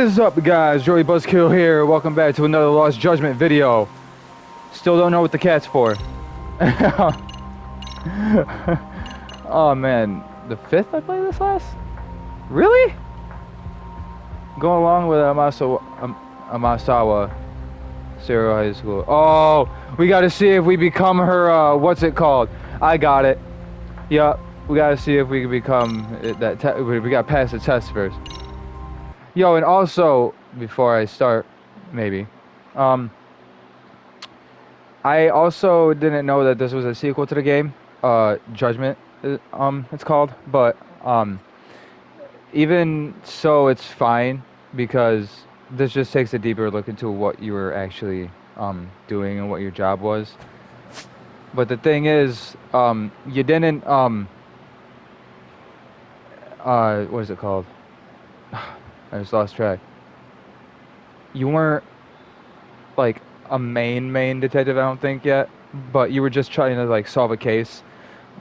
is up, guys? Joey Buzzkill here. Welcome back to another Lost Judgment video. Still don't know what the cat's for. Oh man, the 5th I played this last? Really? Going along with Amasawa Serial High School. Oh, we gotta see if we become her, what's it called? I got it. Yup, we gotta see if we can become that. We gotta pass the test first. Yo, and also, before I start, maybe, I also didn't know that this was a sequel to the game, Judgment, it's called, but, even so, it's fine, because this just takes a deeper look into what you were actually, doing and what your job was. But the thing is, you didn't, what is it called? I just lost track. You weren't like a main detective, I don't think yet, but you were just trying to like solve a case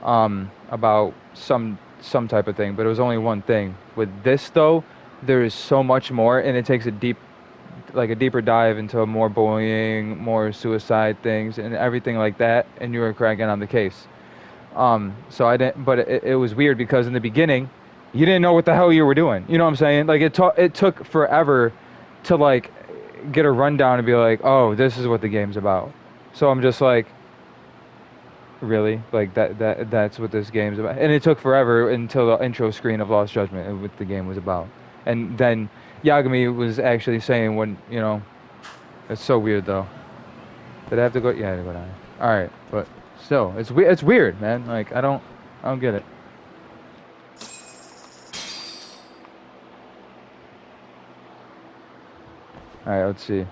about some type of thing, but it was only one thing. With this though, there is so much more, and it takes a deeper dive into more bullying, more suicide things and everything like that, and you were cracking on the case. So I didn't, but it was weird because in the beginning you didn't know what the hell you were doing, you know what I'm saying? Like it took forever to like get a rundown and be like, oh, this is what the game's about. So I'm just like, really? Like that's what this game's about? And it took forever until the intro screen of Lost Judgment and what the game was about. And then Yagami was actually saying when, you know, it's so weird though. Did I have to go? Yeah, I had to go down. All right, but still, it's weird, man. Like I don't get it. All right, let's see.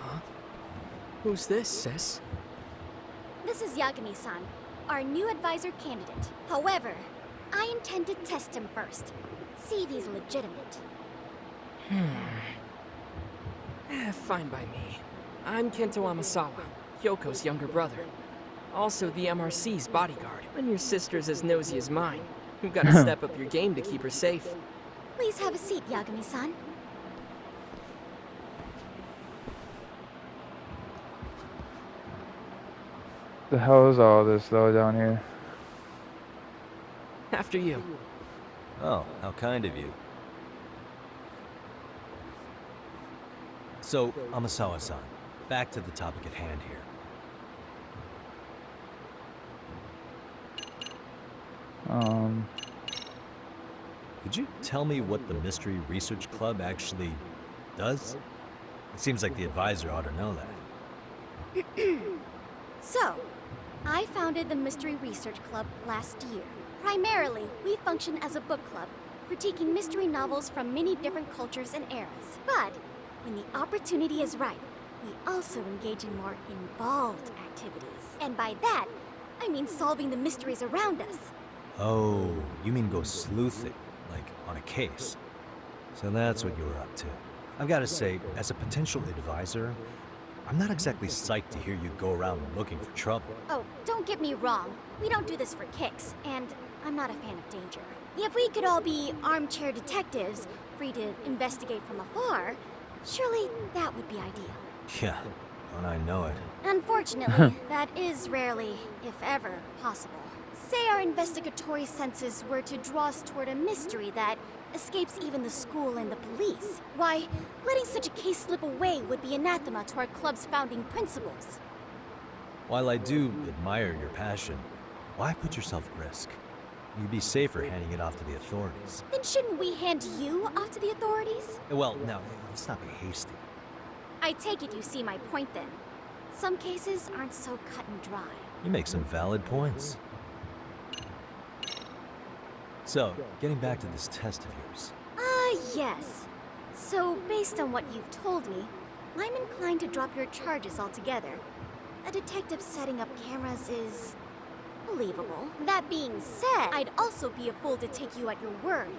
Huh? Who's this, sis? This is Yagami-san, our new advisor candidate. However, I intend to test him first. See if he's legitimate. Fine by me. I'm Kento Amasawa, Hyoko's younger brother. Also the MRC's bodyguard. When your sister's as nosy as mine, you've got to step up your game to keep her safe. Please have a seat, Yagami-san. The hell is all this though down here? After you. Oh, how kind of you. So, Amasawa-san, back to the topic at hand here. Could you tell me what the Mystery Research Club actually does? It seems like the advisor ought to know that. So, I founded the Mystery Research Club last year. Primarily, we function as a book club, critiquing mystery novels from many different cultures and eras. But when the opportunity is right, we also engage in more involved activities. And by that, I mean solving the mysteries around us. Oh, you mean go sleuthing, like on a case. So that's what you were up to. I've got to say, as a potential advisor, I'm not exactly psyched to hear you go around looking for trouble. Oh, don't get me wrong. We don't do this for kicks, and I'm not a fan of danger. If we could all be armchair detectives, free to investigate from afar, surely that would be ideal. Yeah, don't I know it. Unfortunately, that is rarely, if ever, possible. Say our investigatory senses were to draw us toward a mystery that escapes even the school and the police. Why, letting such a case slip away would be anathema to our club's founding principles. While I do admire your passion, why put yourself at risk? You'd be safer handing it off to the authorities. Then shouldn't we hand you off to the authorities? Well, now, let's not be hasty. I take it you see my point then. Some cases aren't so cut and dry. You make some valid points. So, getting back to this test of yours. Yes. So, based on what you've told me, I'm inclined to drop your charges altogether. A detective setting up cameras is believable. That being said, I'd also be a fool to take you at your word.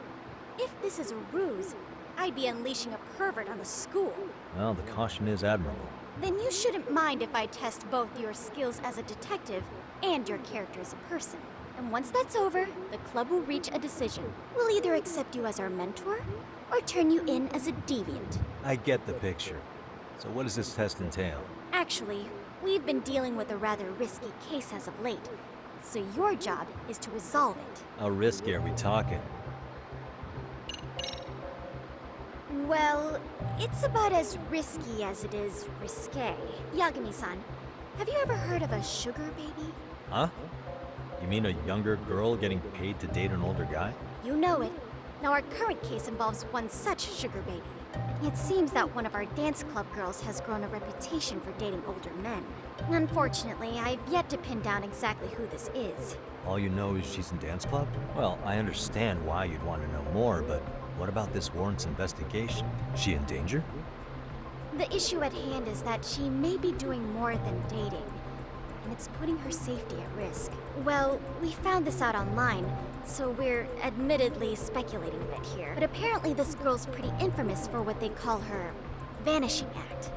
If this is a ruse, I'd be unleashing a pervert on the school. Well, the caution is admirable. Then you shouldn't mind if I test both your skills as a detective and your character as a person. And And once that's over, the club will reach a decision. We'll either accept you as our mentor, or turn you in as a deviant. I get the picture. So what does this test entail? Actually, we've been dealing with a rather risky case as of late, so your job is to resolve it. How risky are we talking? Well, it's about as risky as it is risque. Yagami-san, have you ever heard of a sugar baby? Huh? You mean a younger girl getting paid to date an older guy? You know it. Now our current case involves one such sugar baby. It seems that one of our dance club girls has grown a reputation for dating older men. Unfortunately, I've yet to pin down exactly who this is. All you know is she's in dance club? Well, I understand why you'd want to know more, but what about this warrants investigation? Is she in danger? The issue at hand is that she may be doing more than dating, and it's putting her safety at risk. Well, we found this out online, so we're admittedly speculating a bit here. But apparently this girl's pretty infamous for what they call her vanishing act.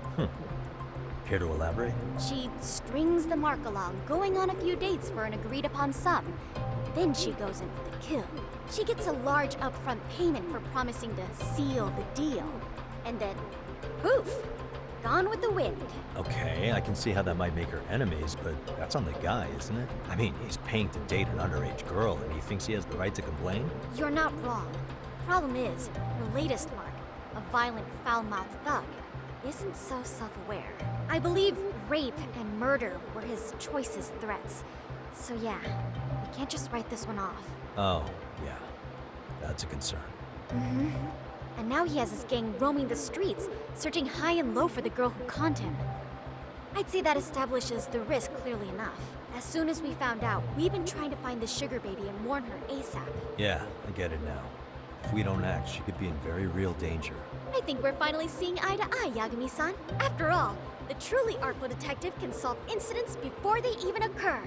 Care to elaborate? She strings the mark along, going on a few dates for an agreed upon sum. Then she goes in for the kill. She gets a large upfront payment for promising to seal the deal. And then, poof! Gone with the wind. Okay, I can see how that might make her enemies, but that's on the guy, isn't it? I mean, he's paying to date an underage girl, and he thinks he has the right to complain? You're not wrong. Problem is, her latest mark, a violent, foul-mouthed thug, isn't so self-aware. I believe rape and murder were his choicest threats. So yeah, we can't just write this one off. Oh, yeah. That's a concern. Mm-hmm. And now he has his gang roaming the streets, searching high and low for the girl who conned him. I'd say that establishes the risk clearly enough. As soon as we found out, we've been trying to find the sugar baby and warn her ASAP. Yeah, I get it now. If we don't act, she could be in very real danger. I think we're finally seeing eye to eye, Yagami-san. After all, the truly artful detective can solve incidents before they even occur.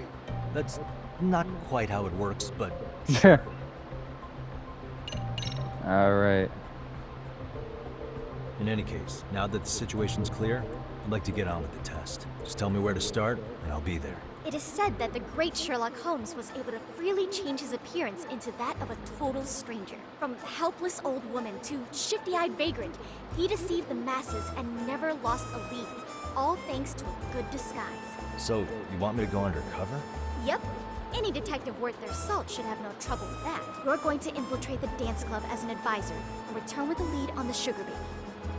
That's not quite how it works, but sure. Alright. In any case, now that the situation's clear, I'd like to get on with the test. Just tell me where to start, and I'll be there. It is said that the great Sherlock Holmes was able to freely change his appearance into that of a total stranger. From helpless old woman to shifty-eyed vagrant, he deceived the masses and never lost a lead, all thanks to a good disguise. So, you want me to go undercover? Yep. Any detective worth their salt should have no trouble with that. You're going to infiltrate the dance club as an advisor and return with a lead on the sugar baby.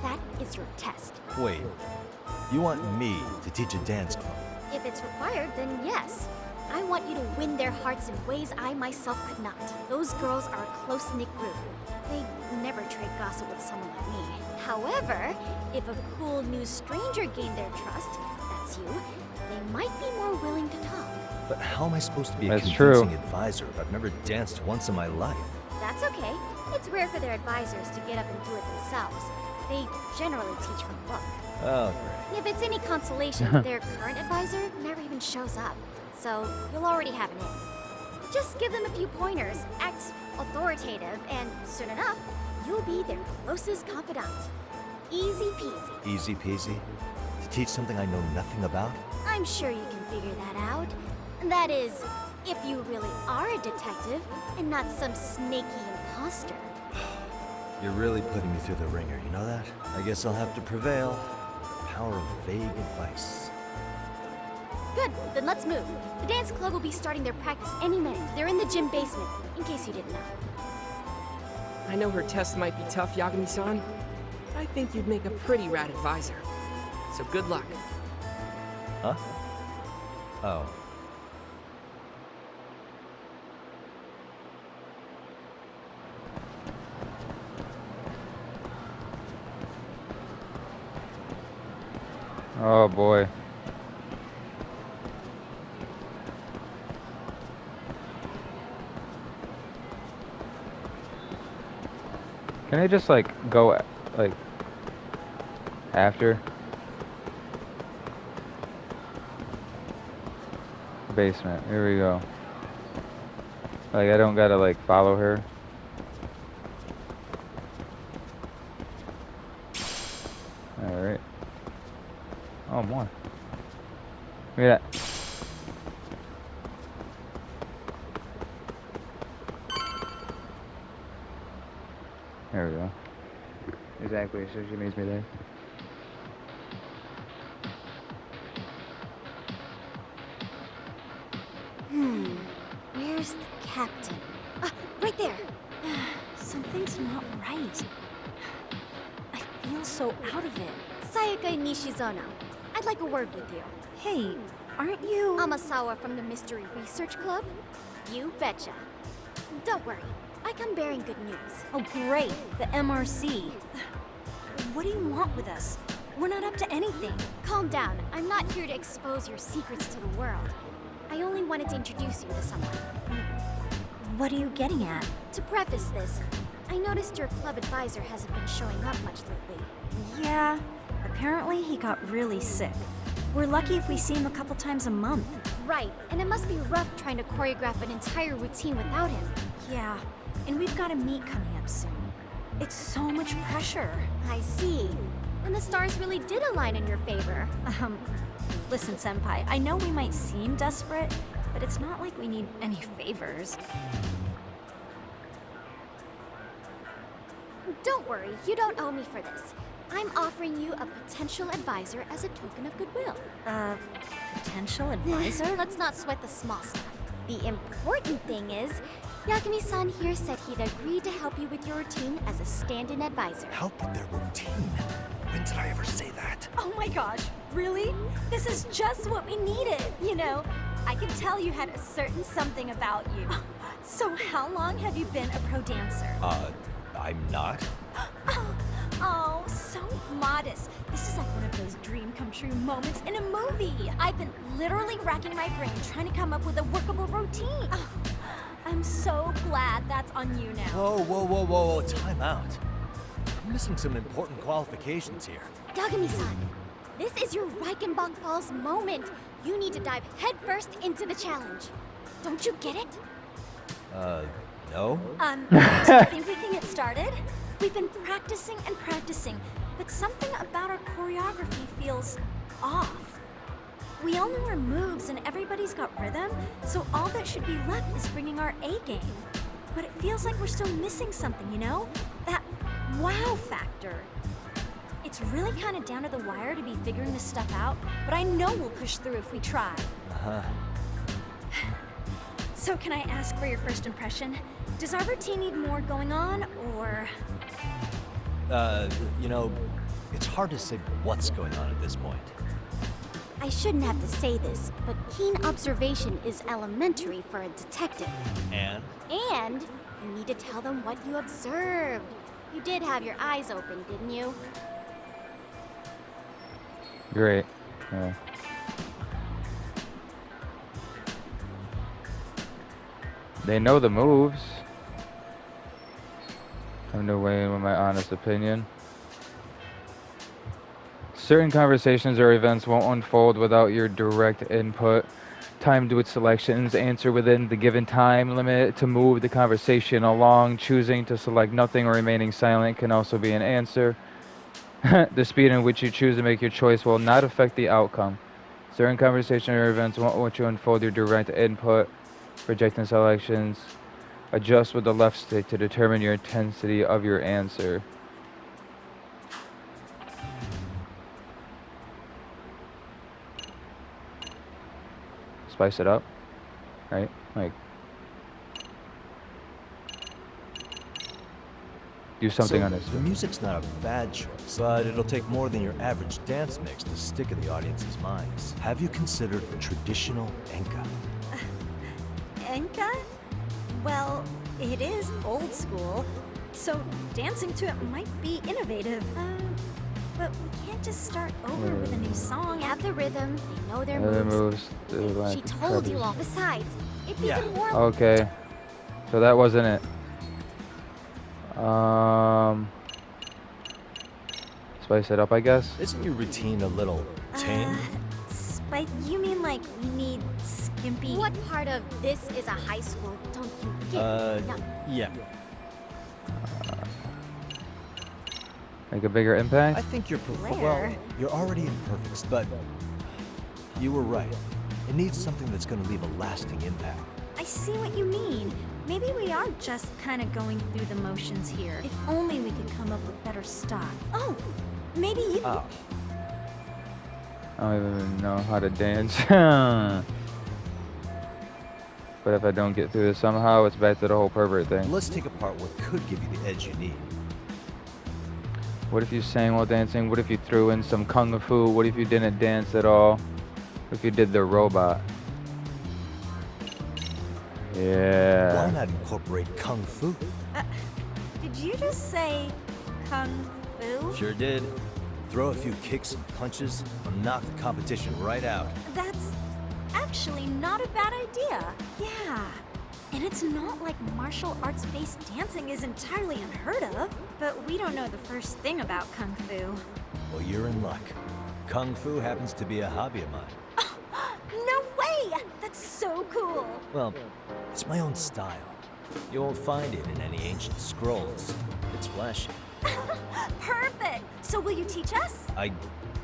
That is your test. Wait, you want me to teach a dance club? If it's required, then yes. I want you to win their hearts in ways I myself could not. Those girls are a close-knit group. They never trade gossip with someone like me. However, if a cool new stranger gained their trust, that's you, they might be more willing to talk. But how am I supposed to be a That's convincing true. advisor if I've never danced once in my life? That's okay. It's rare for their advisors to get up and do it themselves. They generally teach from a book. Oh, great. If it's any consolation, their current advisor never even shows up. So you'll already have an in. Just give them a few pointers, act authoritative, and soon enough, you'll be their closest confidant. Easy peasy. Easy peasy? To teach something I know nothing about? I'm sure you can figure that out. That is, if you really are a detective and not some snaky imposter. You're really putting me through the ringer, you know that? I guess I'll have to prevail. The power of vague advice. Good, then let's move. The dance club will be starting their practice any minute. They're in the gym basement, in case you didn't know. I know her test might be tough, Yagami-san. I think you'd make a pretty rad advisor. So good luck. Huh? Oh. Oh boy. Can I just like go like after? Basement. Here we go. Like I don't gotta like follow her. Alright. Oh, more. Look at that. There we go. Exactly, so she meets me there. Where's the captain? Ah, right there. Something's not right. I feel so out of it. Sayaka Nishizono. I'd like a word with you. Hey, aren't you... Amasawa from the Mystery Research Club? You betcha. Don't worry, I come bearing good news. Oh, great. The MRC. What do you want with us? We're not up to anything. Calm down, I'm not here to expose your secrets to the world. I only wanted to introduce you to someone. What are you getting at? To preface this, I noticed your club advisor hasn't been showing up much lately. Yeah, apparently he got really sick. We're lucky if we see him a couple times a month. Right, and it must be rough trying to choreograph an entire routine without him. Yeah, and we've got a meet coming up soon. It's so much pressure. I see. And the stars really did align in your favor. Listen, Senpai, I know we might seem desperate, but it's not like we need any favors. Don't worry, you don't owe me for this. I'm offering you a potential advisor as a token of goodwill. Potential advisor? Let's not sweat the small stuff. The important thing is, Yakumi-san here said he'd agreed to help you with your routine as a stand-in advisor. Help with their routine? When did I ever say that? Oh my gosh, really? This is just what we needed. You know, I could tell you had a certain something about you. So how long have you been a pro dancer? I'm not. Oh, so modest. This is like one of those dream come true moments in a movie. I've been literally racking my brain trying to come up with a workable routine. Oh, I'm so glad that's on you now. Whoa, time out. I'm missing some important qualifications here. Yagami-san, this is your Reichenbach Falls moment. You need to dive headfirst into the challenge. Don't you get it? No? Do you think we can get started? We've been practicing and practicing, but something about our choreography feels off. We all know our moves and everybody's got rhythm, so all that should be left is bringing our A game. But it feels like we're still missing something, you know? That wow factor. It's really kind of down to the wire to be figuring this stuff out, but I know we'll push through if we try. Uh-huh. So can I ask for your first impression? Does our routine need more going on, or...? You know, it's hard to say what's going on at this point. I shouldn't have to say this, but keen observation is elementary for a detective. And? And you need to tell them what you observed. You did have your eyes open, didn't you? Great. Yeah. They know the moves. Time to weigh in with my honest opinion. Certain conversations or events won't unfold without your direct input. Timed with selections, answer within the given time limit to move the conversation along. Choosing to select nothing or remaining silent can also be an answer. The speed in which you choose to make your choice will not affect the outcome. Certain conversations or events won't let you unfold your direct input. Projecting selections. Adjust with the left stick to determine your intensity of your answer. Spice it up, right? Like, do something on this. The music's not a bad choice, but it'll take more than your average dance mix to stick in the audience's minds. Have you considered traditional enka? Enka? Well, it is old school, so dancing to it might be innovative. But we can't just start over with a new song. Have the rhythm, they know their Other moves. moves. She told you all. Besides, if you Yeah. can more... Okay, so that wasn't it. Spice it up, I guess. Isn't your routine a little tame? But you mean like we need skimpy... What part of this is a high school don't you get? No. Yeah. Make a bigger impact. I think you're well, Blair? you're already in perfect, but you were right. It needs something that's going to leave a lasting impact. I see what you mean. Maybe we are just kind of going through the motions here. If only we could come up with better stuff. Oh, maybe you... Oh, I don't even know how to dance. But if I don't get through this somehow, it's back to the whole pervert thing. let's take apart what could give you the edge you need. What if you sang while dancing? What if you threw in some kung fu? What if you didn't dance at all? What if you did the robot? Yeah. Why not incorporate kung fu? Did you just say kung fu? Sure did. Throw a few kicks and punches, and knock the competition right out. That's actually not a bad idea. Yeah. And it's not like martial arts-based dancing is entirely unheard of. But we don't know the first thing about kung fu. Well, you're in luck. Kung fu happens to be a hobby of mine. No way! That's so cool. Well, it's my own style. You won't find it in any ancient scrolls. It's flashy. Perfect. So will you teach us? I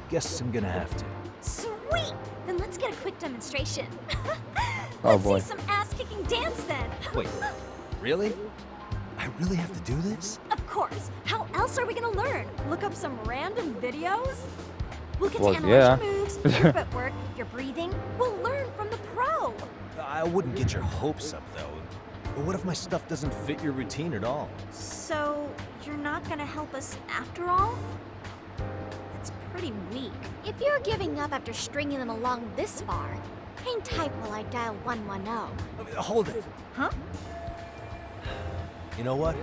guess I'm gonna have to. Sweet! Then let's get a quick demonstration. Oh, Let's boy. see some ass-kicking dance then. Wait, really? I really have to do this? Of course. How else are we gonna learn? Look up some random videos? We'll get Well, to analyze yeah. your moves, your footwork, your breathing. We'll learn from the pro. I wouldn't get your hopes up, though. But what if my stuff doesn't fit your routine at all? So, you're not gonna help us after all? That's pretty weak. If you're giving up after stringing them along this far, hang tight while I dial 110. Hold it. Huh? You know what?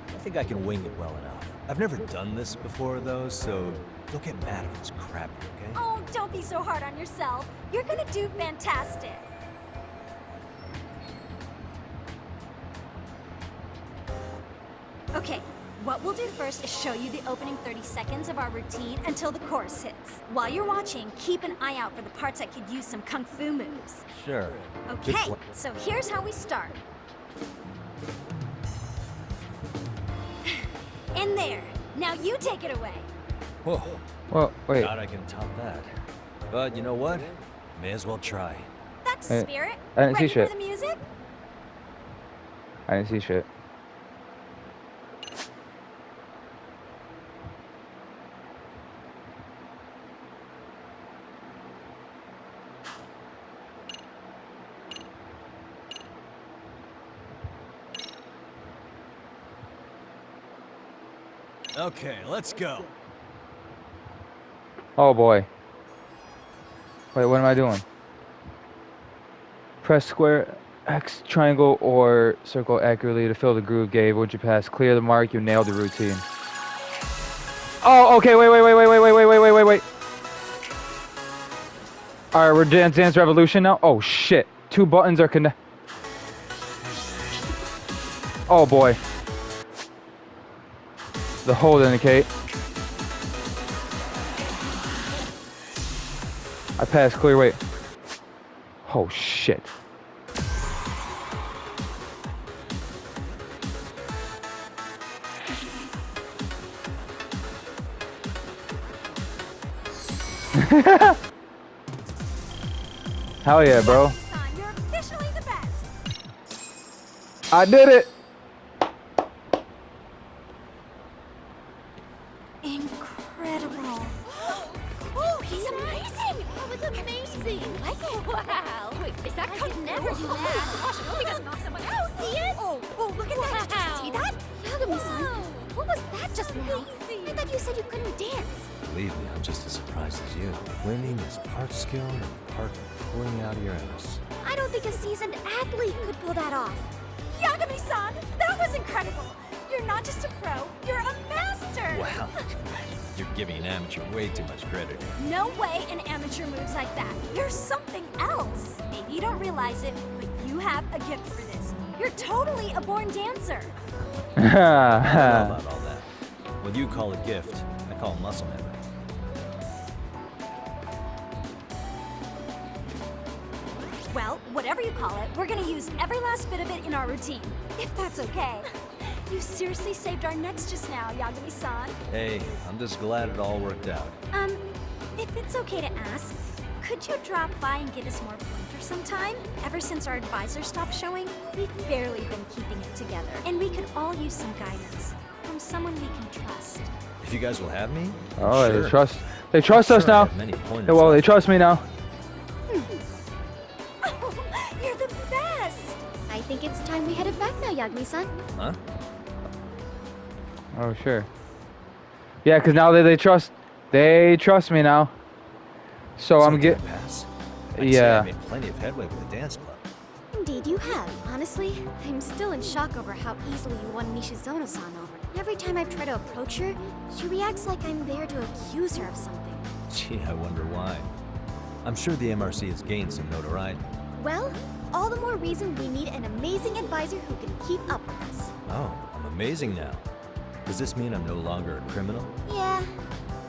I think I can wing it well enough. I've never done this before, though, so don't get mad if it's crappy, okay? Oh, don't be so hard on yourself. You're gonna do fantastic. Okay, what we'll do first is show you the opening 30 seconds of our routine until the chorus hits. While you're watching, keep an eye out for the parts that could use some kung fu moves. Sure. Good Okay, plan. so here's how we start. In there. Now you take it away. Whoa. Well, wait. Doubt I can top that. But you know what? May as well try. That's Hey, spirit. I didn't see Ready shit. for the music? I didn't see shit. Okay, let's go. Oh boy. Wait, what am I doing? Press square, X, triangle, or circle accurately to fill the groove. Gabe, once you pass clear the mark, you nailed the routine. Oh, okay, wait. Alright, we're Dance Revolution now? Oh shit. Two buttons are connected. Oh boy. The hold indicate. I passed clear, wait. Oh shit. Hell yeah, bro. Son, you're officially the best. I did it. Incredible. Oh, he's amazing! That was amazing! Wow! Wait, is that I could never do that. Gosh, we gotta knock someone out. See it? Oh, look at that. Did you see that? Yagami-san, what was that just now? I thought you said you couldn't dance. Believe me, I'm just as surprised as you. Winning is part skill and part pulling out of your ass. I don't think a seasoned athlete could pull that off. Yagami-san, that was incredible. You're not just a pro, you're a master. Wow. You're giving an amateur way too much credit. No way an amateur moves like that. You're something else. Maybe you don't realize it, but you have a gift for this. You're totally a born dancer. I don't know about all that. What you call a gift, I call muscle memory. Well, whatever you call it, we're gonna use every last bit of it in our routine. If that's okay. You seriously saved our necks just now, Yagami-san. Hey, I'm just glad it all worked out. If it's okay to ask, could you drop by and get us more pointers sometime? Ever since our advisor stopped showing? We've barely been keeping it together, and we could all use some guidance from someone we can trust. If you guys will have me, Oh, sure. they trust us Sure, I now. have many pointers Yeah, well, they left. trust me now. Oh, you're the best! I think it's time we headed back now, Yagami-san. Huh? Oh, sure. Yeah, because now they trust me now. So So I'm did I get. pass? I'd say I Yeah. made plenty of headway with the dance club. Indeed you have. Honestly, I'm still in shock over how easily you won Nishizono-san over. Every time I try to approach her, she reacts like I'm there to accuse her of something. Gee, I wonder why. I'm sure the MRC has gained some notoriety. Well, all the more reason we need an amazing advisor who can keep up with us. Oh, I'm amazing now. Does this mean I'm no longer a criminal? Yeah,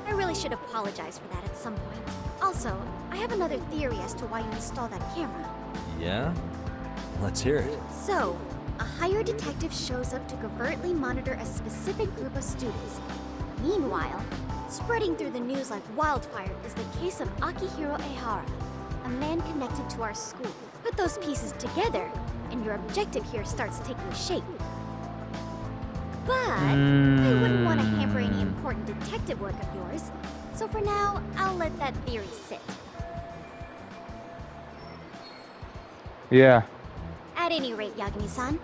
I really should apologize for that at some point. Also, I have another theory as to why you installed that camera. Yeah? Let's hear it. So, a hired detective shows up to covertly monitor a specific group of students. Meanwhile, spreading through the news like wildfire is the case of Akihiro Ehara, a man connected to our school. Put those pieces together, and your objective here starts taking shape. But I wouldn't want to hamper any important detective work of yours, so for now, I'll let that theory sit. Yeah. At any rate, Yagami-san,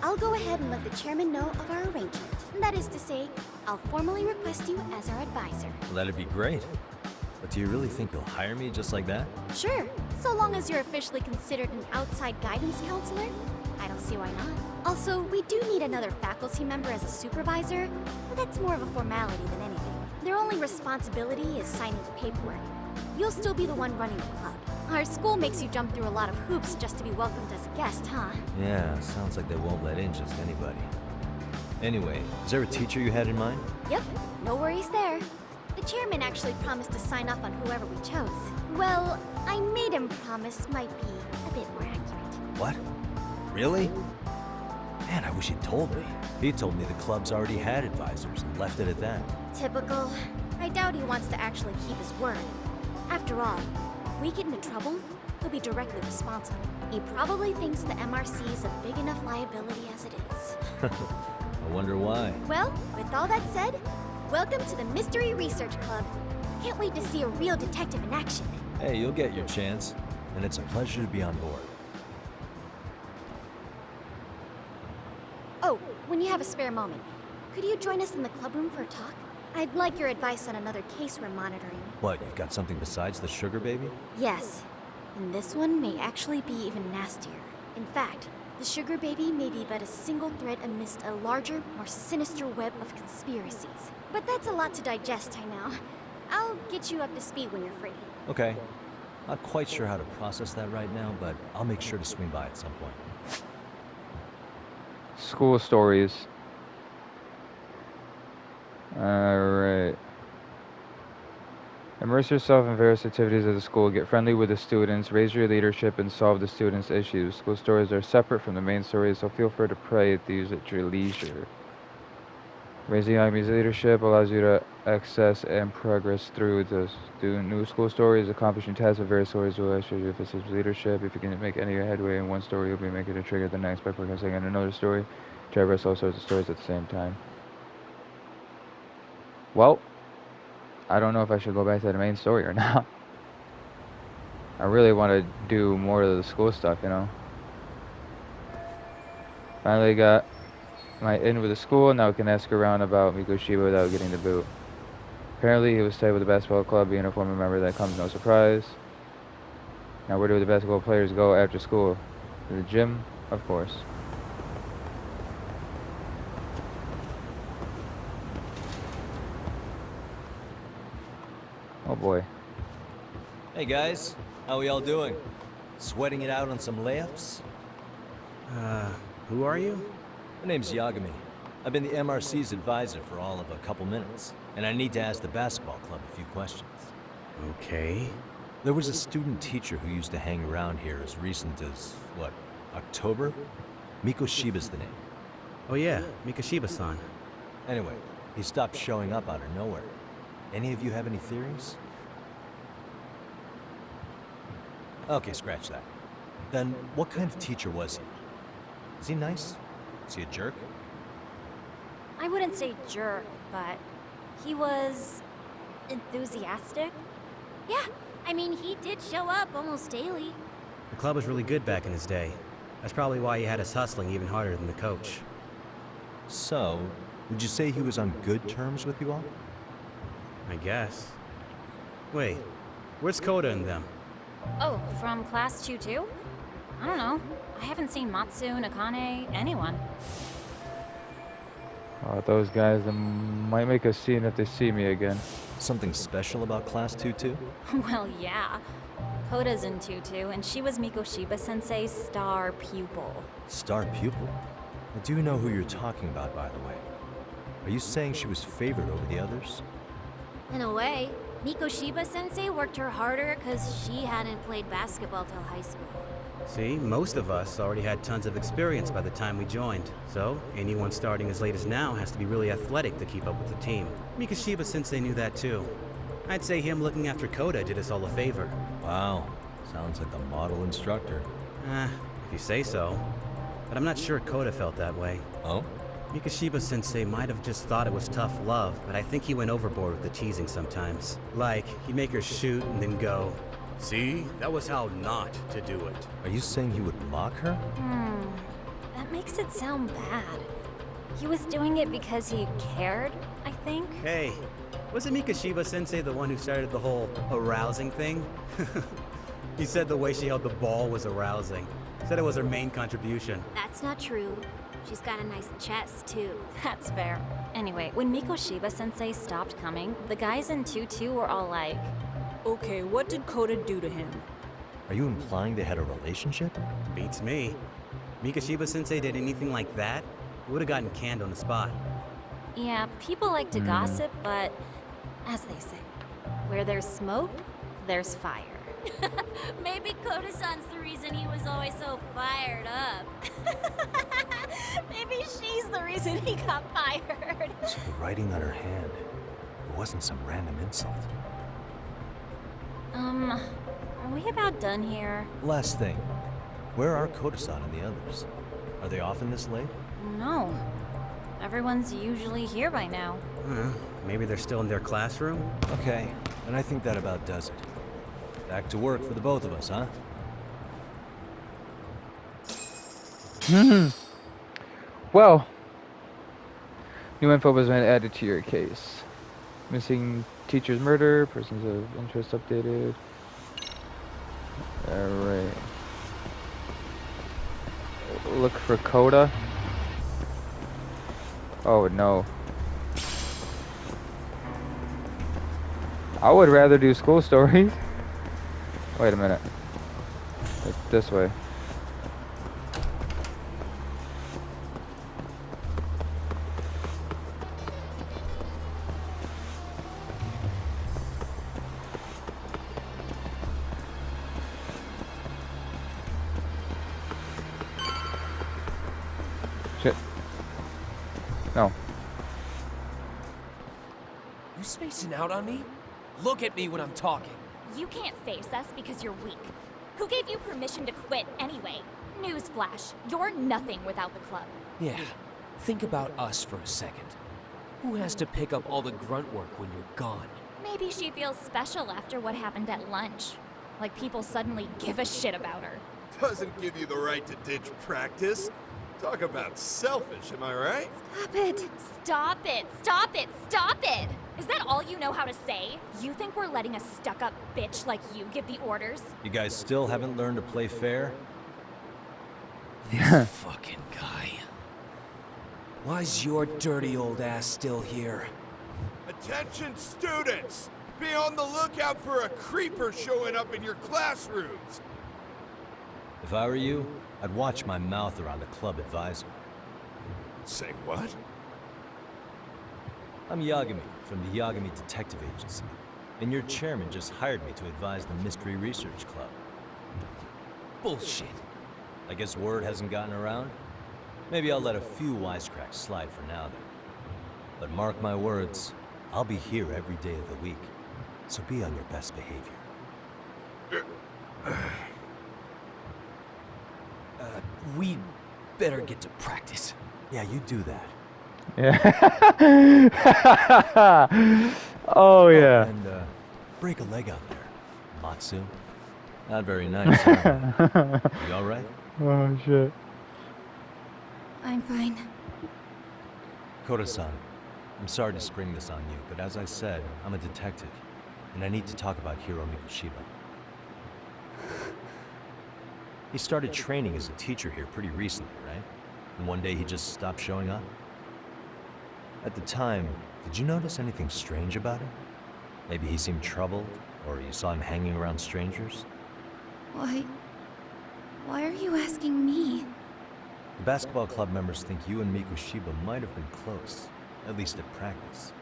I'll go ahead and let the chairman know of our arrangement. That is to say, I'll formally request you as our advisor. Well, that'd be great. But do you really think you'll hire me just like that? Sure, so long as you're officially considered an outside guidance counselor, I don't see why not. Also, we do need another faculty member as a supervisor, but that's more of a formality than anything. Their only responsibility is signing the paperwork. You'll still be the one running the club. Our school makes you jump through a lot of hoops just to be welcomed as a guest, huh? Yeah, sounds like they won't let in just anybody. Anyway, is there a teacher you had in mind? Yep, no worries there. The chairman actually promised to sign off on whoever we chose. Well, I made him promise might be a bit more accurate. What? Really? Man, I wish he'd told me. He told me the club's already had advisors and left it at that. Typical. I doubt he wants to actually keep his word. After all, if we get into trouble, he'll be directly responsible. He probably thinks the MRC is a big enough liability as it is. I wonder why. Well, with all that said, welcome to the Mystery Research Club. Can't wait to see a real detective in action. Hey, you'll get your chance, and it's a pleasure to be on board. Oh, when you have a spare moment, could you join us in the club room for a talk? I'd like your advice on another case we're monitoring. What, you've got something besides the sugar baby? Yes, and this one may actually be even nastier. In fact, the sugar baby may be but a single thread amidst a larger, more sinister web of conspiracies. But that's a lot to digest, I know. I'll get you up to speed when you're free. Okay. Not quite sure how to process that right now, but I'll make sure to swing by at some point. School stories. Alright. Immerse yourself in various activities at the school, get friendly with the students, raise your leadership, and solve the students' issues. School stories are separate from the main stories, so feel free to pray these at your leisure. Raising Yagami's leadership allows you to access and progress through the new school stories, accomplishing tasks of various stories will assure you if it's leadership. If you can make any headway in one story, you'll be making a trigger the next by progressing in another story. Traverse all sorts of stories at the same time. Well, I don't know if I should go back to the main story or not. I really want to do more of the school stuff, you know. Finally got my in with the school, now we can ask around about Mikoshiba without getting the boot. Apparently he was tied with the basketball club, being a former member, that comes no surprise. Now where do the basketball players go after school? To the gym, of course. Oh boy. Hey guys, how we all doing? Sweating it out on some layups? Who are you? My name's Yagami. I've been the MRC's advisor for all of a couple minutes, and I need to ask the basketball club a few questions. Okay. There was a student teacher who used to hang around here as recent as, what, October? Mikoshiba's the name. Oh yeah, Mikoshiba-san. Anyway, he stopped showing up out of nowhere. Any of you have any theories? Okay, scratch that. Then, what kind of teacher was he? Is he nice? Is he a jerk? I wouldn't say jerk, but he was enthusiastic. Yeah, I mean, he did show up almost daily. The club was really good back in his day. That's probably why he had us hustling even harder than the coach. So, would you say he was on good terms with you all? I guess. Wait, where's Koda and them? Oh, from class 2 too? I don't know. I haven't seen Matsu, Nakane, anyone. Those guys might make a scene if they see me again. Something special about Class 2 too? Well, yeah. Koda's in tutu, and she was Mikoshiba-sensei's star pupil. Star pupil? I do know who you're talking about, by the way. Are you saying she was favored over the others? In a way, Mikoshiba-sensei worked her harder because she hadn't played basketball till high school. See, most of us already had tons of experience by the time we joined. So, anyone starting as late as now has to be really athletic to keep up with the team. Mikoshiba-sensei knew that too. I'd say him looking after Koda did us all a favor. Wow, sounds like a model instructor. If you say so. But I'm not sure Koda felt that way. Oh? Mikoshiba-sensei might have just thought it was tough love, but I think he went overboard with the teasing sometimes. Like, he'd make her shoot and then go, "See? That was how not to do it." Are you saying he would mock her? That makes it sound bad. He was doing it because he cared, I think. Hey, wasn't Mikoshiba-sensei the one who started the whole arousing thing? He said the way she held the ball was arousing. Said it was her main contribution. That's not true. She's got a nice chest, too. That's fair. Anyway, when Mikoshiba-sensei stopped coming, the guys in tutu were all like, Okay, what did Koda do to him? Are you implying they had a relationship? Beats me. Mikoshiba-sensei did anything like that, he would have gotten canned on the spot. yeah, people like to gossip, but as they say, where there's smoke, there's fire. Maybe Koda-san's the reason he was always so fired up. Maybe she's the reason he got fired. So the writing on her hand, it wasn't some random insult. Are we about done here? Last thing, where are Koda-san and the others? Are they often this late? No. Everyone's usually here by now. Maybe they're still in their classroom? Okay, and I think that about does it. Back to work for the both of us, huh? Well, new info was been added to your case. Missing teacher's murder, persons of interest updated. Alright. Look for Koda. Oh no. I would rather do school stories. Wait a minute. It's this way. Shit. No. You spacing out on me? Look at me when I'm talking. You can't face us because you're weak. Who gave you permission to quit anyway? Newsflash, you're nothing without the club. Yeah, think about us for a second. Who has to pick up all the grunt work when you're gone? Maybe she feels special after what happened at lunch. Like people suddenly give a shit about her. Doesn't give you the right to ditch practice. Talk about selfish, am I right? Stop it! Stop it! Stop it! Stop it! Is that all you know how to say? You think we're letting a stuck-up bitch like you give the orders? You guys still haven't learned to play fair? This fucking guy. Why's your dirty old ass still here? Attention students! Be on the lookout for a creeper showing up in your classrooms! If I were you, I'd watch my mouth around the club advisor. Say what? I'm Yagami from the Yagami Detective Agency, and your chairman just hired me to advise the Mystery Research Club. Bullshit. I guess word hasn't gotten around? Maybe I'll let a few wisecracks slide for now then. But mark my words, I'll be here every day of the week, so be on your best behavior. We better get to practice. Yeah, you do that. Yeah. Oh yeah. And, break a leg out there. Matsu. Not very nice, are they? You alright? Oh shit. I'm fine. Koda-san, I'm sorry to spring this on you, but as I said, I'm a detective, and I need to talk about Hiro Mikoshiba. He started training as a teacher here pretty recently, right? And one day he just stopped showing up? At the time, did you notice anything strange about him? Maybe he seemed troubled, or you saw him hanging around strangers? Why are you asking me? The basketball club members think you and Mikoshiba might have been close, at least at practice.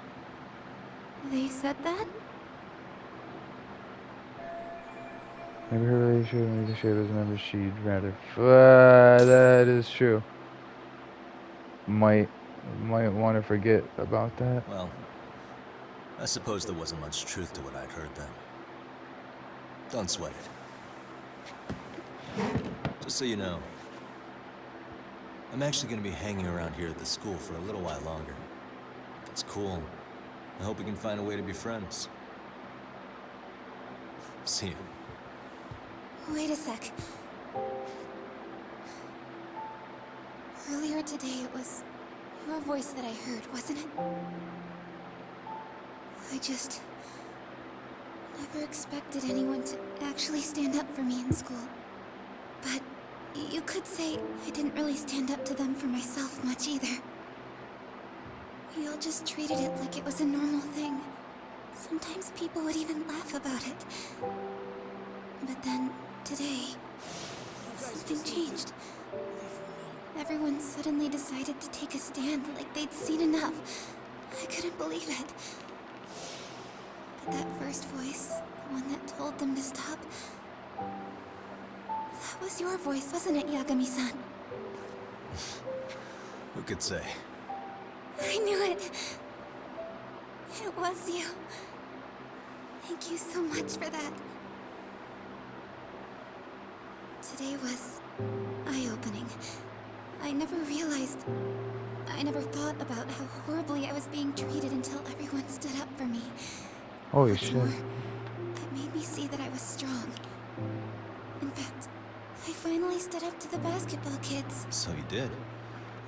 They said that? Maybe her relationship with Mikoshiba was member she'd rather. That is true. Might want to forget about that. Well, I suppose there wasn't much truth to what I'd heard then. Don't sweat it. Just so you know, I'm actually gonna be hanging around here at the school for a little while longer. If it's cool, I hope we can find a way to be friends. See you. Wait a sec. Earlier today, it was your voice that I heard, wasn't it? I just never expected anyone to actually stand up for me in school. But you could say I didn't really stand up to them for myself much either. We all just treated it like it was a normal thing. Sometimes people would even laugh about it. But then, today, something changed. Everyone suddenly decided to take a stand like they'd seen enough. I couldn't believe it. But that first voice, the one that told them to stop, that was your voice, wasn't it, Yagami-san? Who could say? I knew it. It was you. Thank you so much for that. Today was eye-opening. I never realized, I never thought about how horribly I was being treated until everyone stood up for me. Holy What's shit. more, it made me see that I was strong. In fact, I finally stood up to the basketball kids. So you did.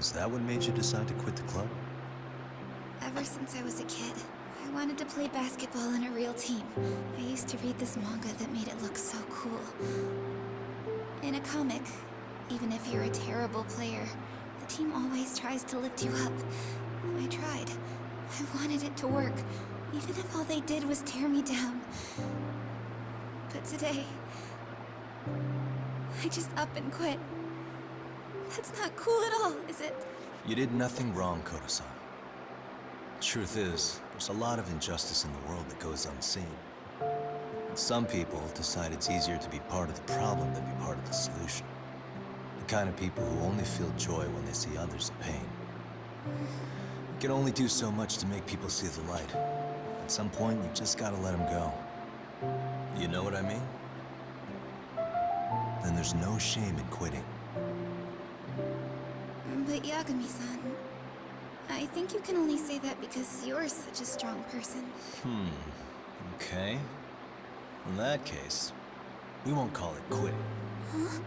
Is that what made you decide to quit the club? Ever since I was a kid, I wanted to play basketball in a real team. I used to read this manga that made it look so cool. In a comic, even if you're a terrible player, the team always tries to lift you up. I tried. I wanted it to work, even if all they did was tear me down. But today, I just up and quit. That's not cool at all, is it? You did nothing wrong, Koda-san. Truth is, there's a lot of injustice in the world that goes unseen. And some people decide it's easier to be part of the problem than be part of the solution. The kind of people who only feel joy when they see others in pain. You can only do so much to make people see the light. At some point, you just gotta let them go. You know what I mean? Then there's no shame in quitting. But Yagami-san, I think you can only say that because you're such a strong person. Okay. In that case, we won't call it quitting. Huh?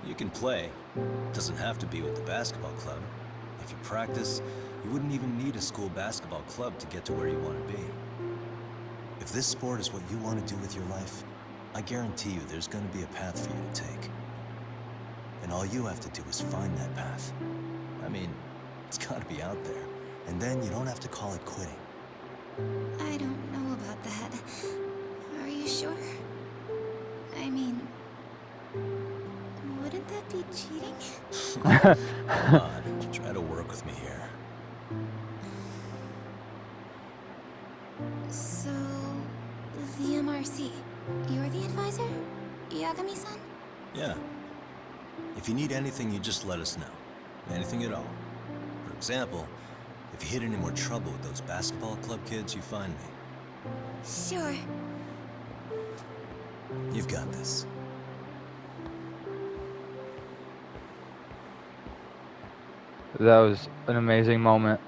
You can play. It doesn't have to be with the basketball club. If you practice, you wouldn't even need a school basketball club to get to where you want to be. If this sport is what you want to do with your life, I guarantee you there's going to be a path for you to take. And all you have to do is find that path. I mean, it's got to be out there. And then you don't have to call it quitting. I don't know about that. Are you sure? I mean, wouldn't that be cheating? Come on, try to work with me here. So, the MRC, you're the advisor? Yagami-san? Yeah. If you need anything, you just let us know. Anything at all. For example, if you hit any more trouble with those basketball club kids, you find me. Sure. You've got this. That was an amazing moment.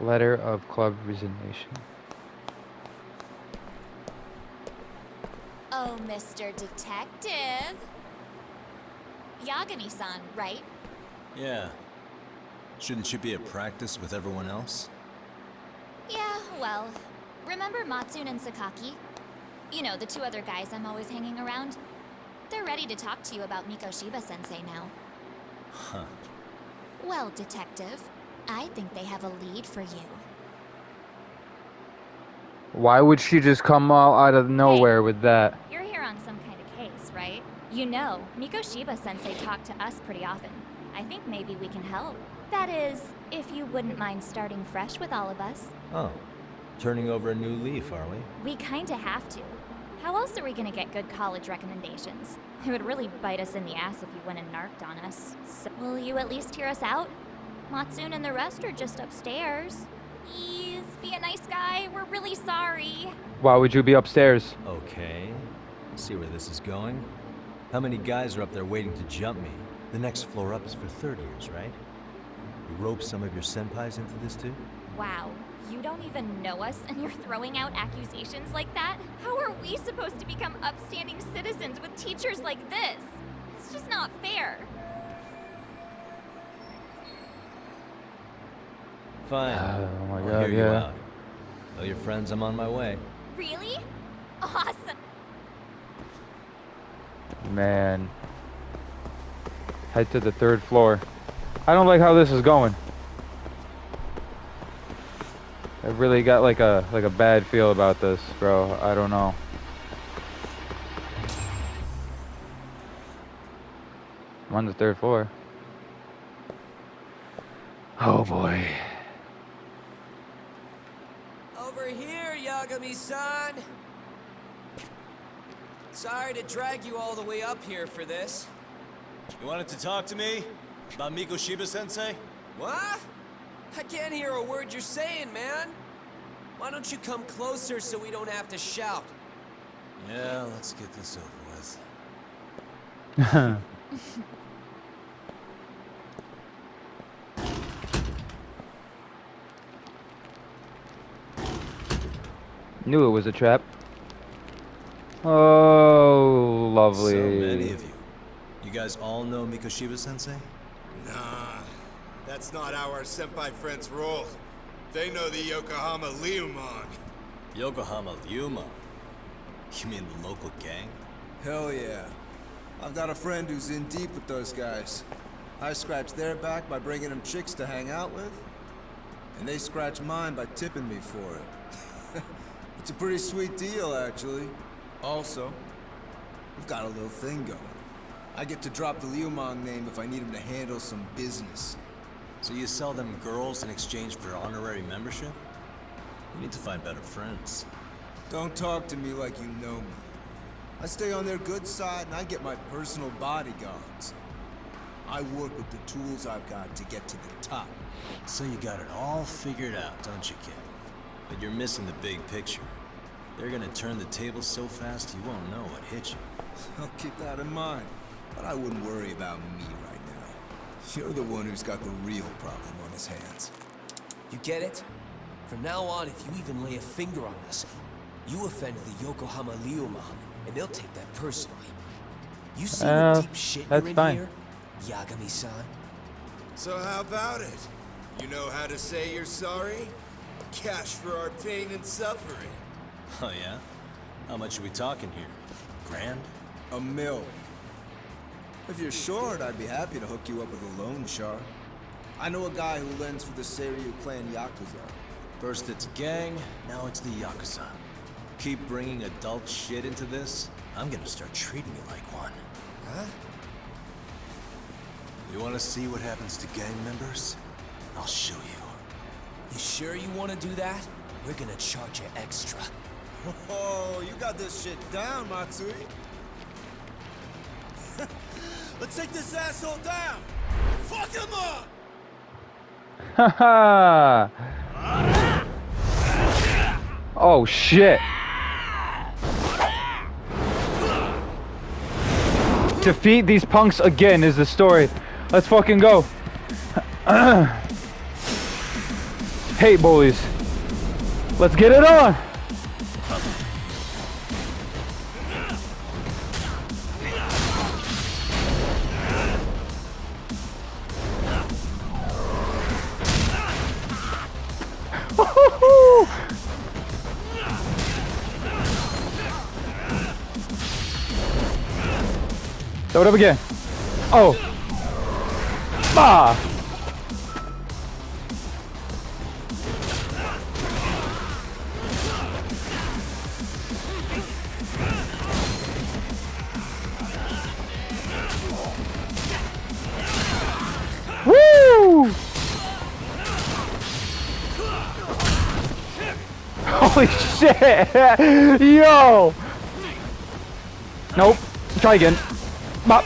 Letter of club resignation. Oh, Mr. Detective. Yagami-san, right? Yeah. Shouldn't you be at practice with everyone else? Yeah, well, remember Matsune and Sakaki? You know, the two other guys I'm always hanging around? They're ready to talk to you about Mikoshiba-sensei now. Huh. Well, Detective, I think they have a lead for you. Why would she just come all out of nowhere with that? You're here on some kind of case, right? You know, Mikoshiba-sensei talked to us pretty often. I think maybe we can help. That is, if you wouldn't mind starting fresh with all of us. Oh, turning over a new leaf, are we? We kinda have to. How else are we gonna get good college recommendations? It would really bite us in the ass if you went and narked on us. So, will you at least hear us out? Matsune and the rest are just upstairs. Please, be a nice guy. We're really sorry. Why would you be upstairs? Okay. See where this is going? How many guys are up there waiting to jump me? The next floor up is for third years, right? You rope some of your senpais into this too? Wow, you don't even know us and you're throwing out accusations like that? How are we supposed to become upstanding citizens with teachers like this? It's just not fair. Fine. Oh my I'll god, hear you yeah. out. Tell your friends I'm on my way. Really? Awesome. Man. Head to the third floor. I don't like how this is going. I really got like a bad feel about this, bro. I don't know. I'm on the third floor. Oh boy. Over here, Yagami-san! Sorry to drag you all the way up here for this. You wanted to talk to me? About Mikoshiba-sensei? What? I can't hear a word you're saying, man. Why don't you come closer so we don't have to shout? Yeah, let's get this over with. Knew it was a trap. Oh, lovely. So many of you. You guys all know Mikoshiba-sensei? Nah, that's not how our senpai friends roll. They know the Yokohama Liumon. Yokohama Lyuma? You mean the local gang? Hell yeah. I've got a friend who's in deep with those guys. I scratch their back by bringing them chicks to hang out with, and they scratch mine by tipping me for it. It's a pretty sweet deal, actually. Also, we've got a little thing going. I get to drop the Liumang name if I need him to handle some business. So you sell them girls in exchange for honorary membership? You need to find better friends. Don't talk to me like you know me. I stay on their good side and I get my personal bodyguards. I work with the tools I've got to get to the top. So you got it all figured out, don't you, kid? But you're missing the big picture. They're gonna turn the tables so fast you won't know what hit you. I'll keep that in mind. But I wouldn't worry about me right now. You're the one who's got the real problem on his hands. You get it? From now on, if you even lay a finger on us, you offend the Yokohama Liumang, and they'll take that personally. You see the deep shit you're in fine. here, Yagami-san? So how about it? You know how to say you're sorry? Cash for our pain and suffering. Oh yeah? How much are we talking here? Grand? $1 million. If you're short, I'd be happy to hook you up with a loan shark. I know a guy who lends for the Seiryu clan Yakuza. First it's a gang, now it's the Yakuza. Keep bringing adult shit into this, I'm gonna start treating you like one. Huh? You wanna see what happens to gang members? I'll show you. You sure you want to do that? We're gonna charge you extra. Oh, you got this shit down, Matsui. Let's take this asshole down! Fuck him up! Haha. Oh shit. defeat these punks again is the story. Let's fucking go. Hate bullies. Let's get it on. Throw it up again. Oh. Ah. Woo! Holy shit! Yo! Nope. Try again. Bop.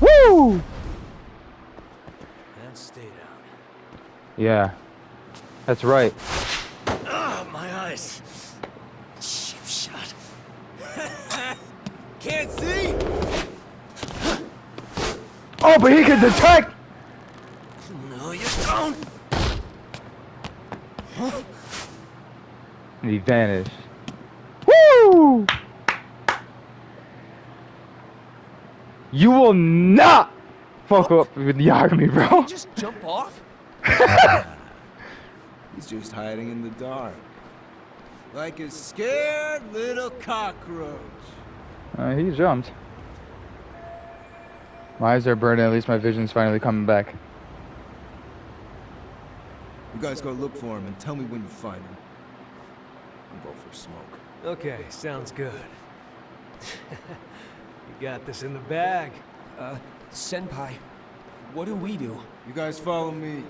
Woo! And stay down. Yeah. That's right. Ah, my eyes. Cheap shot. Can't see? Oh, but he can detect! No, you don't. And he vanished. Woo! You will not fuck up with Yagami, bro. Just jump off? He's just hiding in the dark. Like a scared little cockroach. He jumped. My eyes are burning, at least my vision's finally coming back. You guys go look for him and tell me when you find him. I'll go for a smoke. Okay, sounds good. You got this in the bag. Senpai, what do we do? You guys follow me.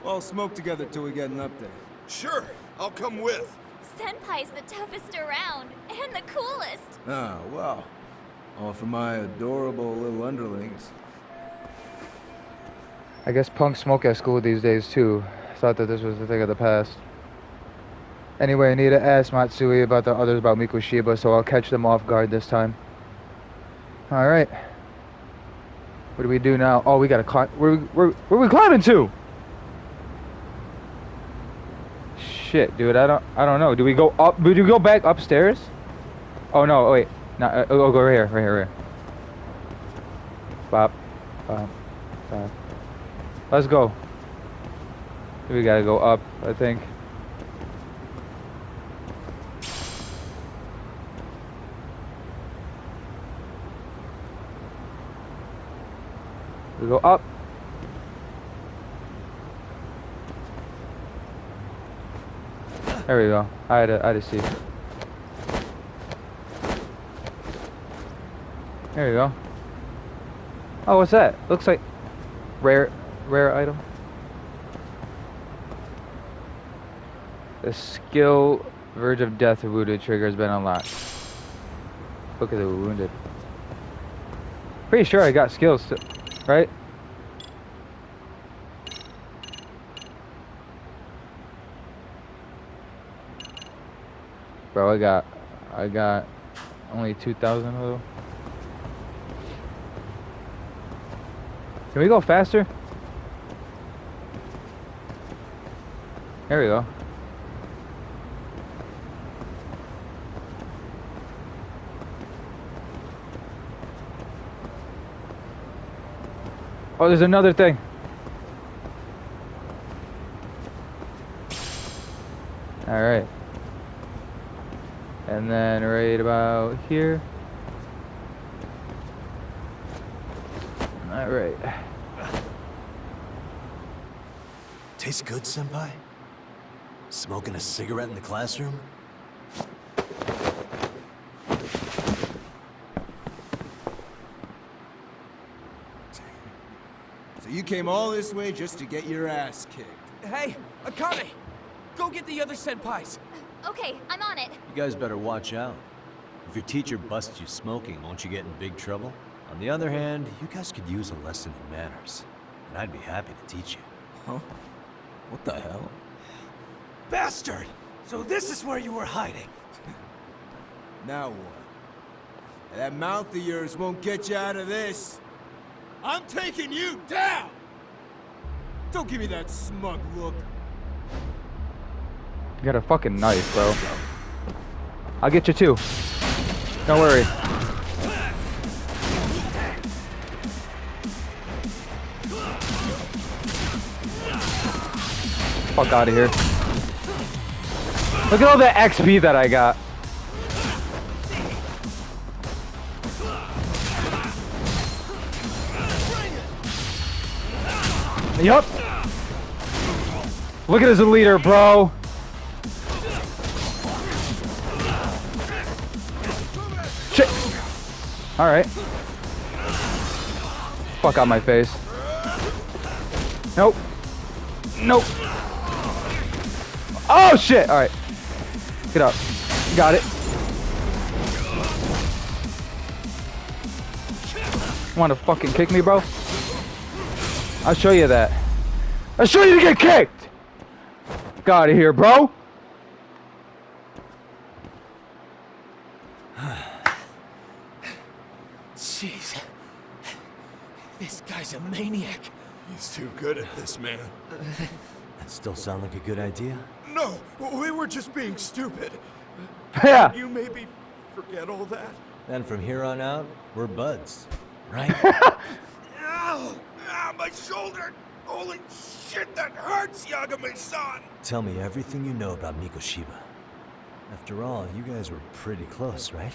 We'll all smoke together till we get an update. Sure, I'll come with. Senpai's the toughest around, and the coolest. Ah, well. All for my adorable little underlings. I guess punks smoke at school these days too. Thought that this was the thing of the past. Anyway, I need to ask Matsui about the others about Mikoshiba, so I'll catch them off guard this time. Alright. What do we do now? Oh, we gotta climb. Where are we climbing to? Shit, dude, I don't know. Do we go up? Do we go back upstairs? Oh no, wait. No, go right here, right here, right here. Bop, bop, bop. Let's go. We gotta go up, I think. We go up. There we go. I had to see. There you go. Oh, what's that? Looks like rare item. The skill Verge of Death Wounded trigger has been unlocked. Look at the wounded. Pretty sure I got skills, right? Bro, I got only 2,000 of them. Can we go faster? There we go. Oh, there's another thing. All right. And then right about here. All right. Tastes good, Senpai? Smoking a cigarette in the classroom? So you came all this way just to get your ass kicked. Hey, Akane! Go get the other senpais! Okay, I'm on it. You guys better watch out. If your teacher busts you smoking, won't you get in big trouble? On the other hand, you guys could use a lesson in manners. And I'd be happy to teach you. Huh? What the hell? Bastard! So this is where you were hiding. Now what? That mouth of yours won't get you out of this. I'm taking you down! Don't give me that smug look. You got a fucking knife, bro. I'll get you too. Don't worry. Fuck out of here. Look at all the XP that I got. Yup. Look at his leader, bro. Shit. All right. Fuck out my face. Nope. Nope. Oh shit. All right. Get up. Got it. Want to fucking kick me, bro? I'll show you that. I'll show you to get kicked. Get out of here, bro. Jeez. This guy's a maniac. He's too good at this, man. That still sound like a good idea? No, we were just being stupid. Yeah. You maybe forget all that? Then from here on out, we're buds, right? Ow! Ah, my shoulder! Holy shit, that hurts, Yagami-san! Tell me everything you know about Mikoshiba. After all, you guys were pretty close, right?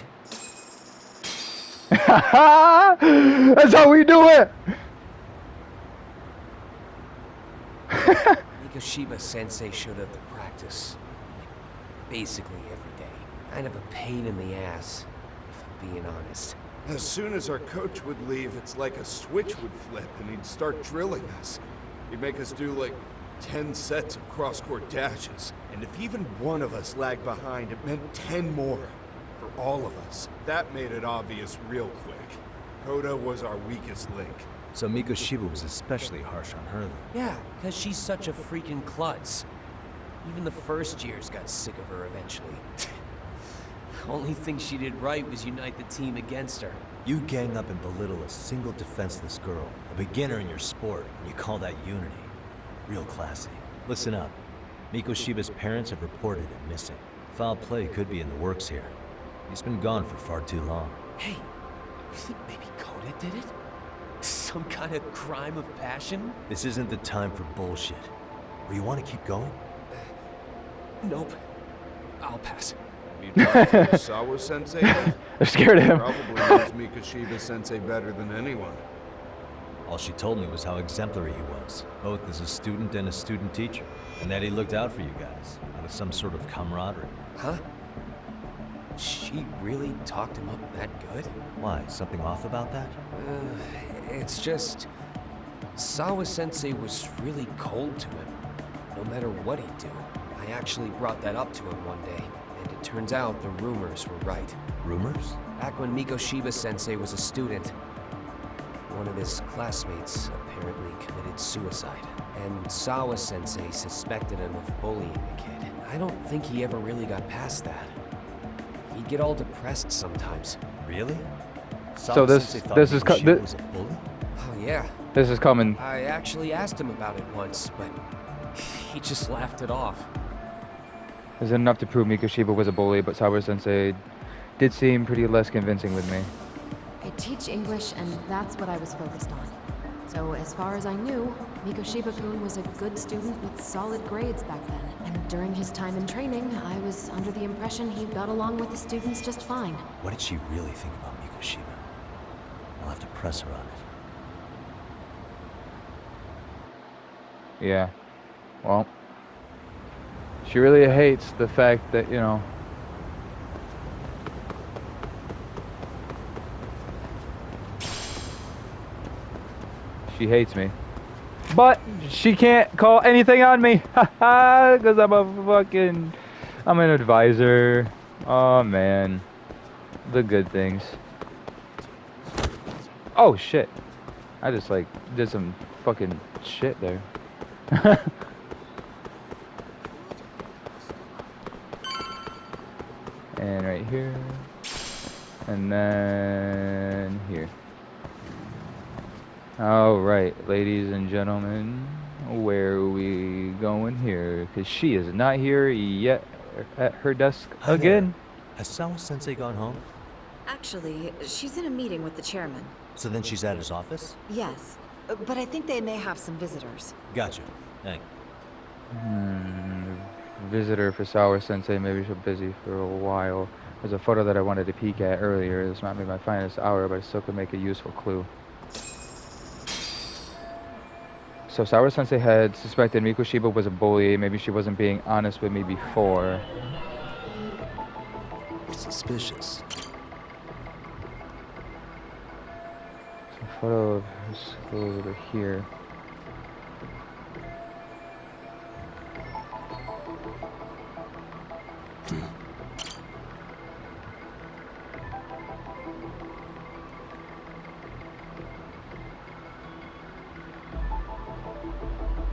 That's how we do it. Mikoshiba Sensei showed up to practice basically every day. Kind of a pain in the ass, if I'm being honest. As soon as our coach would leave, it's like a switch would flip and he'd start drilling us. He'd make us do like 10 sets of cross-court dashes. And if even one of us lagged behind, it meant 10 more. For all of us. That made it obvious real quick. Hoda was our weakest link. So Mikoshiba was especially harsh on her then. Yeah, because she's such a freaking klutz. Even the first years got sick of her eventually. Only thing she did right was unite the team against her. You gang up and belittle a single defenseless girl, a beginner in your sport, and you call that unity. Real classy. Listen up. Mikoshiba's parents have reported him missing. Foul play could be in the works here. He's been gone for far too long. Hey, you think maybe Coda did it? Some kind of crime of passion? This isn't the time for bullshit. Or you want to keep going? Nope. I'll pass. Have you talked to Sawa-sensei yet? I scared him. Probably knows Mikoshiba-sensei better than anyone. All she told me was how exemplary he was, both as a student and a student teacher, and that he looked out for you guys, out of some sort of camaraderie. Huh? She really talked him up that good? Why, something off about that? It's just... Sawa-sensei was really cold to him, no matter what he'd do. I actually brought that up to him one day, and it turns out the rumors were right. Rumors? Back when Mikoshiba-sensei was a student, one of his classmates apparently committed suicide, and Sawa-sensei suspected him of bullying the kid. I don't think he ever really got past that. He'd get all depressed sometimes. Really? So this is was a bully? Oh yeah. This is coming. I actually asked him about it once, but he just laughed it off. Is enough to prove Mikoshiba was a bully, but Sawa-sensei did seem pretty less convincing with me. I teach English, and that's what I was focused on. So as far as I knew, Mikoshiba-kun was a good student with solid grades back then. And during his time in training, I was under the impression he got along with the students just fine. What did she really think about Mikoshiba? I'll have to press her on it. Yeah. Well, she really hates the fact that, you know, she hates me. But she can't call anything on me. Haha, because I'm an advisor. Oh man. The good things. Oh shit. I just like did some fucking shit there. And right here. And then here. Alright, ladies and gentlemen, where are we going here? Because she is not here yet at her desk Hi again. there. Has Sawa-sensei gone home? Actually, she's in a meeting with the chairman. So then she's at his office? Yes, but I think they may have some visitors. Gotcha. Thanks. Visitor for Sour Sensei, maybe she's busy for a while. There's a photo that I wanted to peek at earlier. This might be my finest hour, but it still could make a useful clue. So Sour Sensei had suspected Mikushiba was a bully. Maybe she wasn't being honest with me before. Suspicious. A photo of her school over here.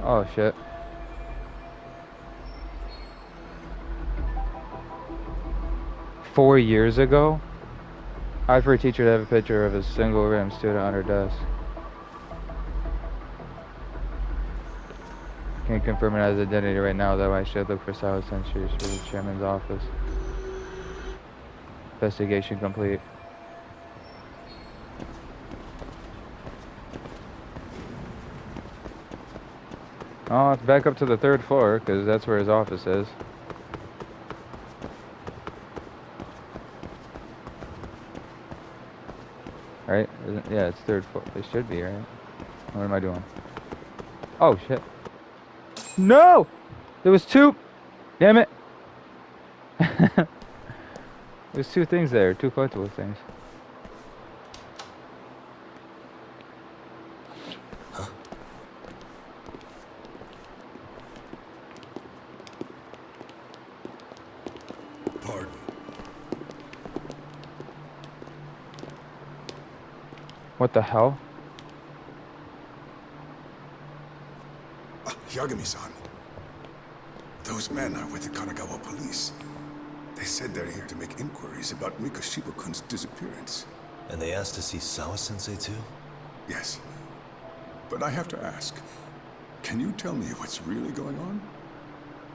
Oh shit. "4 years ago? Hard for a teacher to have a picture of a single random student on her desk. Can't confirm it as identity right now, though I should look for Sour Sensei for the chairman's office. Investigation complete." Oh, it's back up to the 3rd floor, because that's where his office is. Right? Yeah, it's 3rd floor. It should be, right? What am I doing? Oh, shit. No! There was 2! Damn it! There's 2 things there. 2 collectible things. Pardon. What the hell? Yagami-san. Those men are with the Kanagawa police. They said they're here to make inquiries about Mikoshiba-kun's disappearance. And they asked to see Sawa-sensei too? Yes. But I have to ask, can you tell me what's really going on?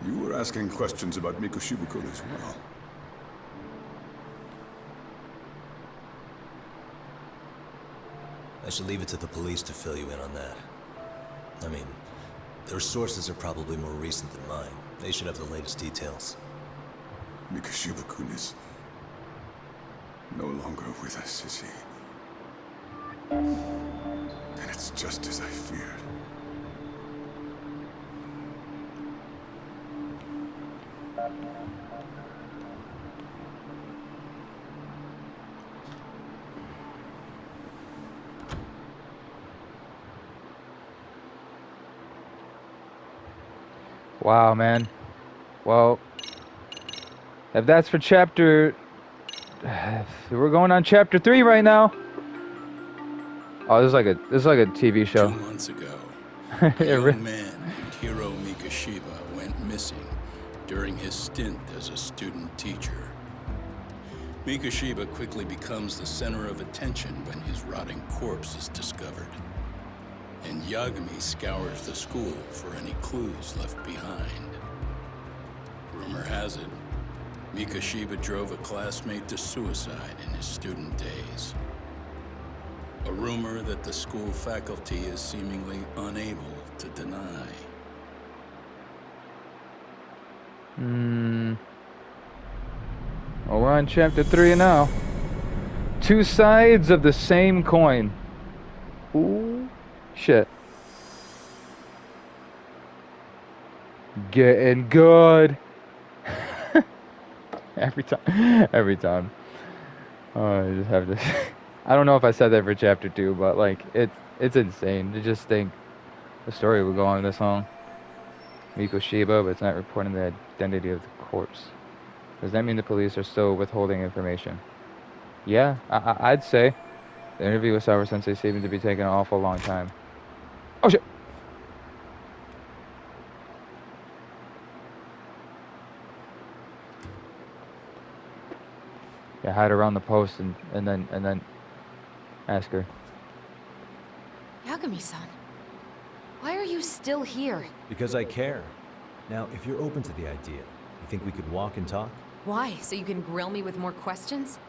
You were asking questions about Mikoshiba-kun as well. I should leave it to the police to fill you in on that. I mean, their sources are probably more recent than mine. They should have the latest details. Mikoshiba-kun is no longer with us, is he? And it's just as I feared. Wow, man. Well, if that's for chapter... We're going on chapter 3 right now. Oh, this is like a TV show. 2 months ago, a young man named Hiro Mikoshiba went missing during his stint as a student teacher. Mikoshiba quickly becomes the center of attention when his rotting corpse is discovered. And Yagami scours the school for any clues left behind. Rumor has it, Mikoshiba drove a classmate to suicide in his student days. A rumor that the school faculty is seemingly unable to deny. Well, we're on chapter 3 now. 2 sides of the same coin. Ooh, shit. Getting good. Every time. Oh, I just have to. I don't know if I said that for chapter 2, but like it's insane to just think the story would go on this long. Mikoshiba, but it's not reporting the identity of the corpse. Does that mean the police are still withholding information? Yeah, I'd say. The interview with Sour Sensei seemed to be taking an awful long time. Oh shit! Yeah, hide around the post and then ask her. Yagami-san, why are you still here? Because I care. Now, if you're open to the idea, you think we could walk and talk? Why? So you can grill me with more questions?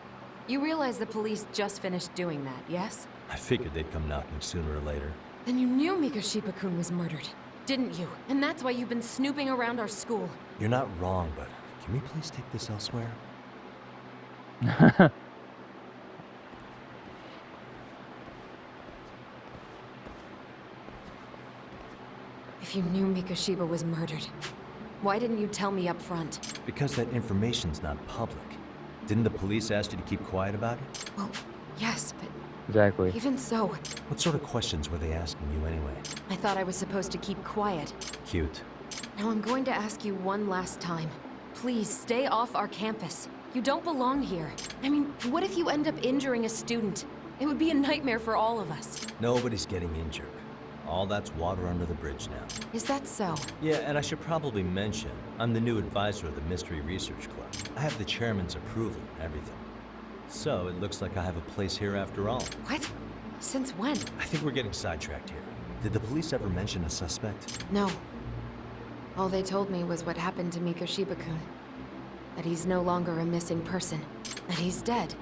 You realize the police just finished doing that, yes? I figured they'd come knocking sooner or later. Then you knew Mikoshiba-kun was murdered, didn't you? And that's why you've been snooping around our school. You're not wrong, but can we please take this elsewhere? If you knew Mikoshiba was murdered, why didn't you tell me up front? Because that information's not public. Didn't the police ask you to keep quiet about it? Well, yes, but Exactly. even so, What sort of questions were they asking you anyway? I thought I was supposed to keep quiet. Cute. Now I'm going to ask you one last time. Please stay off our campus. You don't belong here. I mean, what if you end up injuring a student? It would be a nightmare for all of us. Nobody's getting injured. All that's water under the bridge now. Is that so? Yeah, and I should probably mention, I'm the new advisor of the Mystery Research Club. I have the chairman's approval and everything. So, it looks like I have a place here after all. What? Since when? I think we're getting sidetracked here. Did the police ever mention a suspect? No. All they told me was what happened to Mikoshiba-kun. That he's no longer a missing person. That he's dead.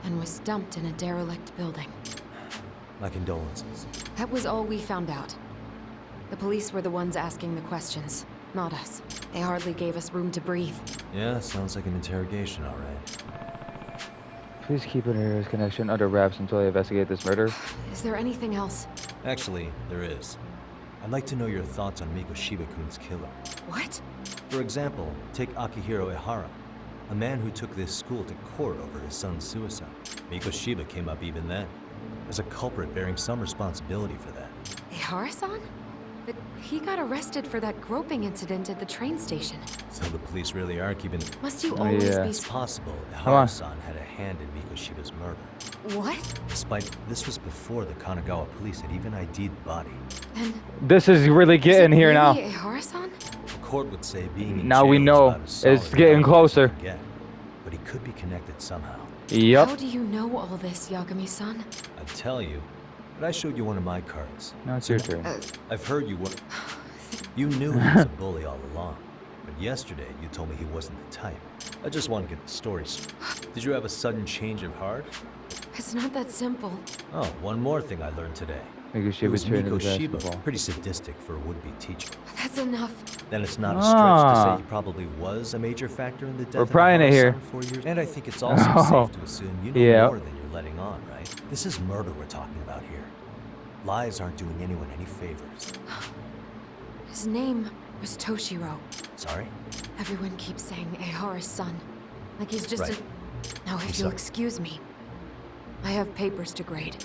And was dumped in a derelict building. My condolences. That was all we found out. The police were the ones asking the questions, not us. They hardly gave us room to breathe. Yeah, sounds like an interrogation, all right. Please keep an hero's connection under wraps until I investigate this murder. Is there anything else? Actually, there is. I'd like to know your thoughts on Mikoshiba-kun's killer. What? For example, take Akihiro Ehara, a man who took this school to court over his son's suicide. Mikoshiba came up even then, as a culprit bearing some responsibility for that. Ehara-san? But he got arrested for that groping incident at the train station. So the police really are keeping... Must you always be... It's possible Ehara-san had a hand in Mikoshiba's murder. What? Despite this was before the Kanagawa police had even ID'd the body. Then... This is really getting here now. Really Ehara-san? The court would say being in Now jail we is know about as solid it's getting alibi as closer. you can get, but he could be connected somehow. Yep. How do you know all this, Yagami-san? I'd tell you, but I showed you one of my cards. Now it's your turn. I've heard you were... You knew he was a bully all along, but yesterday you told me he wasn't the type. I just want to get the story straight. Did you have a sudden change of heart? It's not that simple. Oh, one more thing I learned today. Mikoshiba turned into basketball. Pretty sadistic for a would-be teacher. That's enough. Then it's not a stretch to say he probably was a major factor in the death of prying it here. Ehara's son 4 years. And I think it's also safe to assume you know more than you're letting on, right? This is murder we're talking about here. Lies aren't doing anyone any favors. His name was Toshiro. Sorry? Everyone keeps saying Ehara's son. Like he's just Right. Now, if you'll excuse me, I have papers to grade.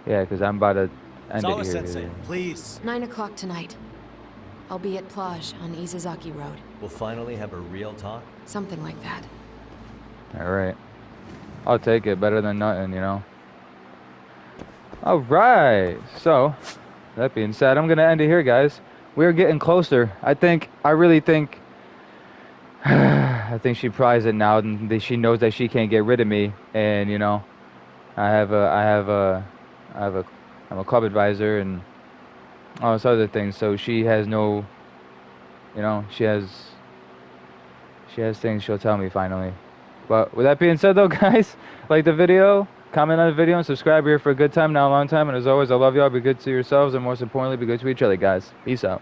Yeah, because I'm about to end it here. Sensei, please. 9 o'clock tonight. I'll be at Plage on Izazaki Road. We'll finally have a real talk. Something like that. All right. I'll take it. Better than nothing, you know. All right. So, that being said, I'm going to end it here, guys. We're getting closer. I really think... I think she pries it now, and she knows that she can't get rid of me. And, you know, I'm a club advisor and all this other things. So she has no, you know, she has things she'll tell me finally. But with that being said, though, guys, like the video, comment on the video, and subscribe here for a good time, not a long time. And as always, I love y'all. Be good to yourselves, and most importantly, be good to each other, guys. Peace out.